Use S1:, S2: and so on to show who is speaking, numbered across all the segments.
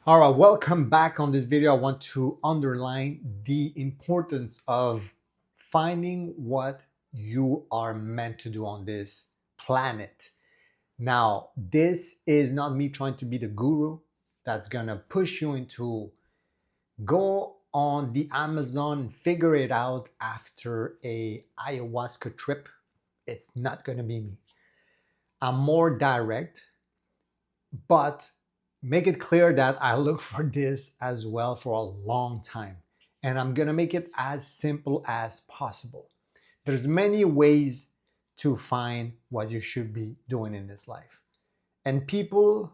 S1: All right, welcome back on this video. I want to underline the importance of finding what you are meant to do on this planet. Now, this is not me trying to be the guru that's gonna push you into go on the Amazon, figure it out after a ayahuasca trip. It's not gonna be me. I'm more direct, but make it clear that I look for this as well for a long time. And I'm gonna make it as simple as possible. There's many ways to find what you should be doing in this life. And people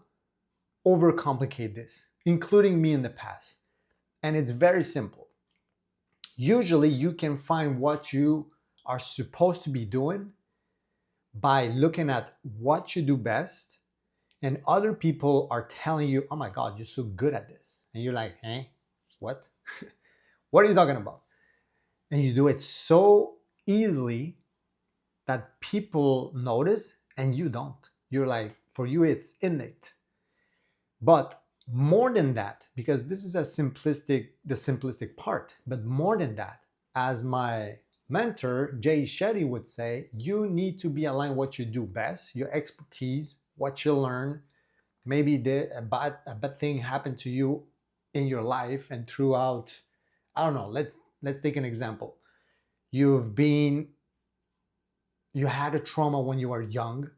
S1: overcomplicate this, including me in the past. And it's very simple. Usually you can find what you are supposed to be doing by looking at what you do best, and other people are telling you, oh my God, you're so good at this. And you're like, eh, what? What are you talking about? And you do it so easily that people notice and you don't. You're like, for you, it's innate. But more than that, because this is the simplistic part, but more than that, as my mentor, Jay Shetty, would say, you need to be aligned what you do best, your expertise, what you learn. Maybe a bad thing happened to you in your life and throughout. I don't know. Let's take an example. You had a trauma when you were young,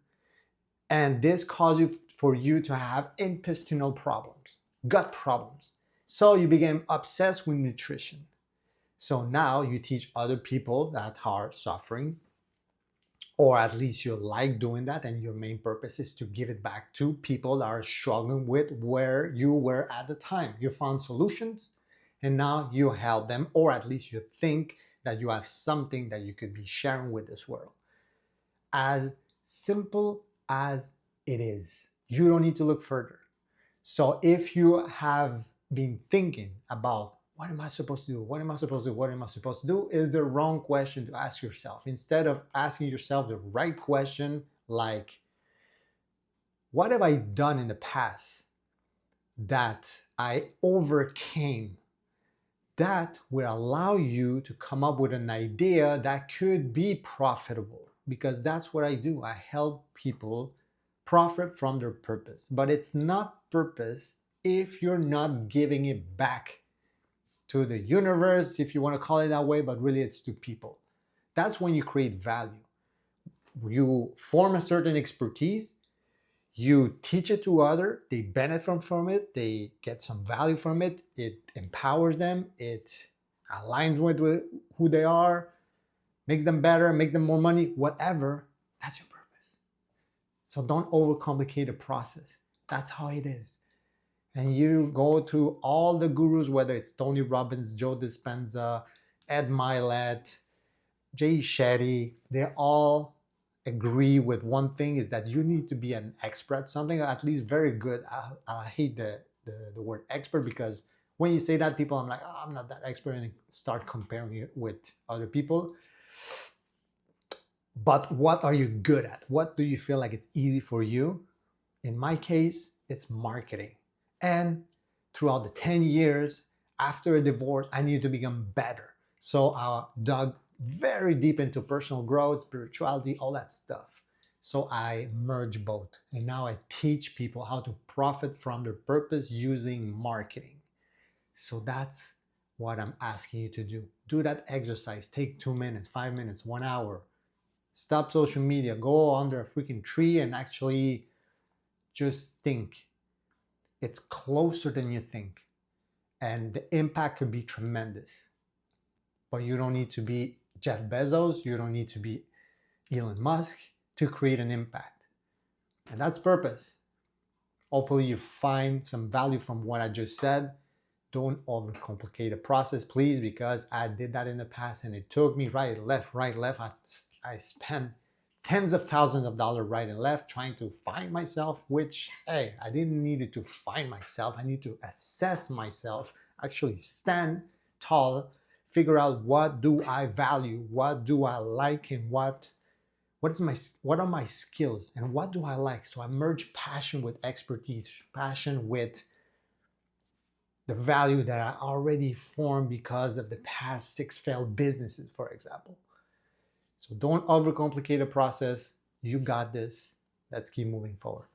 S1: and this caused you to have intestinal problems, gut problems. So you became obsessed with nutrition. So now you teach other people that are suffering, or at least you like doing that, and your main purpose is to give it back to people that are struggling with where you were at the time. You found solutions and now you help them, or at least you think that you have something that you could be sharing with this world. As simple as it is, you don't need to look further. So if you have been thinking about what am I supposed to do? What am I supposed to do? What am I supposed to do? Is the wrong question to ask yourself. Instead of asking yourself the right question, like, what have I done in the past that I overcame? That will allow you to come up with an idea that could be profitable, because that's what I do. I help people profit from their purpose, but it's not purpose if you're not giving it back to the universe, if you want to call it that way, but really it's to people. That's when you create value. You form a certain expertise, you teach it to others, they benefit from it, they get some value from it, it empowers them, it aligns with who they are, makes them better, make them more money, whatever. That's your purpose. So don't overcomplicate the process. That's how it is. And you go through all the gurus, whether it's Tony Robbins, Joe Dispenza, Ed Milet, Jay Shetty, they all agree with one thing, is that you need to be an expert, something at least very good. I hate the word expert, because when you say that, people, I'm like, oh, I'm not that expert, and start comparing it with other people. But what are you good at? What do you feel like it's easy for you? In my case, it's marketing. And throughout the 10 years after a divorce, I needed to become better. So I dug very deep into personal growth, spirituality, all that stuff. So I merge both. And now I teach people how to profit from their purpose using marketing. So that's what I'm asking you to do. Do that exercise. Take 2 minutes, 5 minutes, 1 hour. Stop social media. Go under a freaking tree and actually just think. It's closer than you think. And the impact could be tremendous. But you don't need to be Jeff Bezos. You don't need to be Elon Musk to create an impact. And that's purpose. Hopefully you find some value from what I just said. Don't overcomplicate the process, please, because I did that in the past and it took me right, left. I spent tens of thousands of dollars right and left trying to find myself, which, hey, I didn't need to find myself. I need to assess myself, actually stand tall, figure out what do I value, what do I like, and what are my skills, and what do I like. So I merge passion with expertise, passion with the value that I already formed because of the past 6 failed businesses, for example. So don't overcomplicate the process. You got this. Let's keep moving forward.